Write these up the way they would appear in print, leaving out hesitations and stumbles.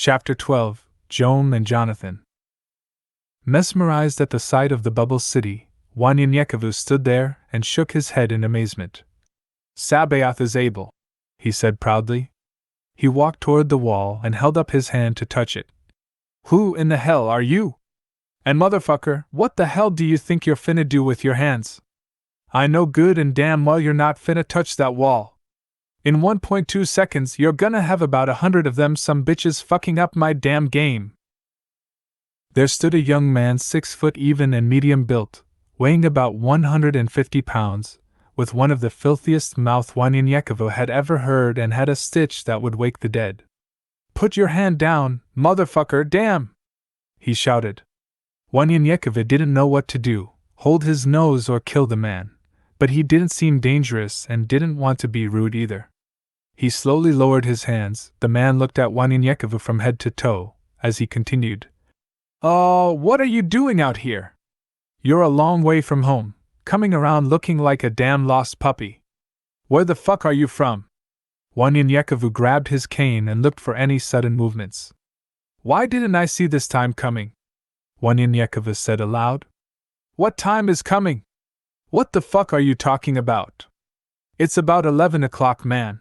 Chapter 12, Joan and Jonathan. Mesmerized at the sight of the bubble city, Wanyanyekevu stood there and shook his head in amazement. Sabaoth is able, he said proudly. He walked toward the wall and held up his hand to touch it. Who in the hell are you? And motherfucker, what the hell do you think you're finna do with your hands? I know good and damn well you're not finna touch that wall. In 1.2 seconds you're gonna have about 100 of them some bitches fucking up my damn game. There stood a young man 6 foot even and medium built, weighing about 150 pounds, with one of the filthiest mouth Wanyanyekevu had ever heard and had a stitch that would wake the dead. Put your hand down, motherfucker, damn! He shouted. Wanyanyekevu didn't know what to do, hold his nose or kill the man, but he didn't seem dangerous and didn't want to be rude either. He slowly lowered his hands. The man looked at Wanyanyekevu from head to toe, as he continued. Oh, what are you doing out here? You're a long way from home, coming around looking like a damn lost puppy. Where the fuck are you from? Wanyanyekevu grabbed his cane and looked for any sudden movements. Why didn't I see this time coming? Wanyanyekevu said aloud. What time is coming? What the fuck are you talking about? It's about 11 o'clock, man.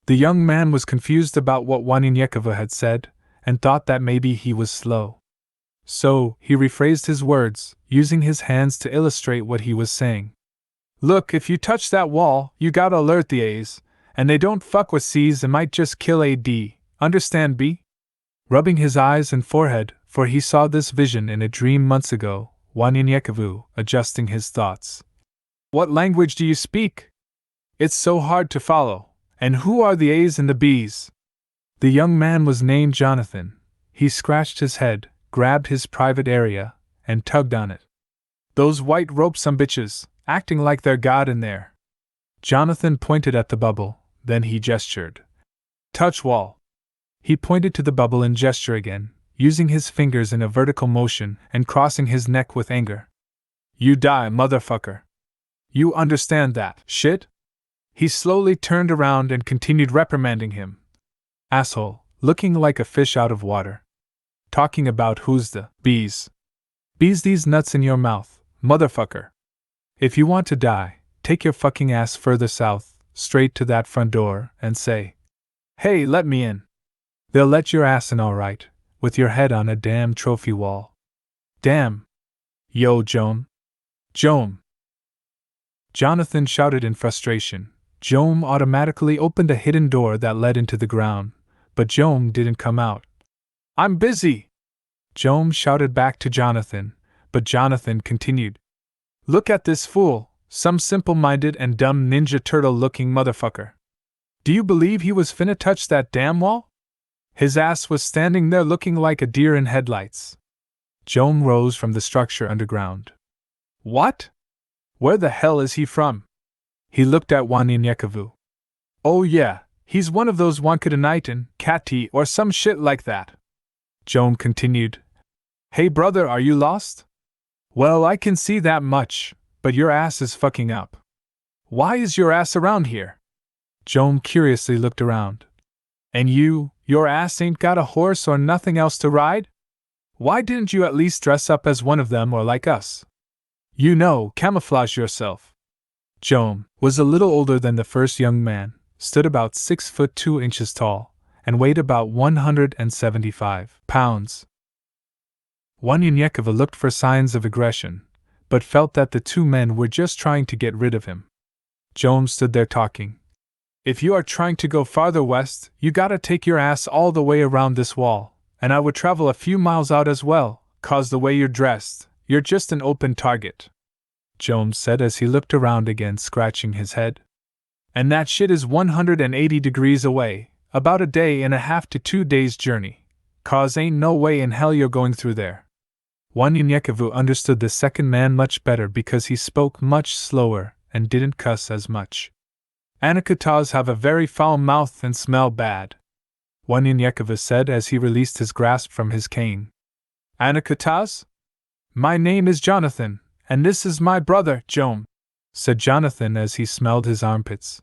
The young man was confused about what Wanyanyekevu had said, and thought that maybe he was slow. So, he rephrased his words, using his hands to illustrate what he was saying. Look, if you touch that wall, you gotta alert the A's, and they don't fuck with C's and might just kill AD, understand B? Rubbing his eyes and forehead, for he saw this vision in a dream months ago, Wanyanyekevu, adjusting his thoughts. What language do you speak? It's so hard to follow. And who are the A's and the B's? The young man was named Jonathan. He scratched his head, grabbed his private area, and tugged on it. Those white rope some bitches, acting like they're God in there. Jonathan pointed at the bubble, then he gestured. Touch wall. He pointed to the bubble and gesture again, using his fingers in a vertical motion and crossing his neck with anger. You die, motherfucker. You understand that shit? He slowly turned around and continued reprimanding him. Asshole, looking like a fish out of water. Talking about who's the bees. Bees these nuts in your mouth, motherfucker. If you want to die, take your fucking ass further south, straight to that front door, and say, hey, let me in. They'll let your ass in alright, with your head on a damn trophy wall. Damn. Yo, Joan. Joan. Jonathan shouted in frustration. Joan automatically opened a hidden door that led into the ground, but Joan didn't come out. I'm busy! Joan shouted back to Jonathan, but Jonathan continued. Look at this fool, some simple-minded and dumb Ninja Turtle-looking motherfucker. Do you believe he was finna touch that damn wall? His ass was standing there looking like a deer in headlights. Joan rose from the structure underground. What? Where the hell is he from? He looked at Wanyanyekevu. Oh yeah, he's one of those Wankadanitan, Kati, or some shit like that. Joan continued. Hey brother, are you lost? Well, I can see that much, but your ass is fucking up. Why is your ass around here? Joan curiously looked around. And your ass ain't got a horse or nothing else to ride? Why didn't you at least dress up as one of them or like us? You know, camouflage yourself. Joan was a little older than the first young man, stood about 6 foot 2 inches tall, and weighed about 175 pounds. Wanyanyekevu looked for signs of aggression, but felt that the two men were just trying to get rid of him. Joan stood there talking. If you are trying to go farther west, you gotta take your ass all the way around this wall, and I would travel a few miles out as well, 'cause the way you're dressed, you're just an open target. Joan said as he looked around again, scratching his head. And that shit is 180 degrees away, about a day and a half to 2 days' journey, 'cause ain't no way in hell you're going through there. Wanyanyekevu understood the second man much better because he spoke much slower and didn't cuss as much. Anakutas have a very foul mouth and smell bad, Wanyanyekevu said as he released his grasp from his cane. Anakutas? My name is Jonathan. And this is my brother, Joan, said Jonathan as he smelled his armpits.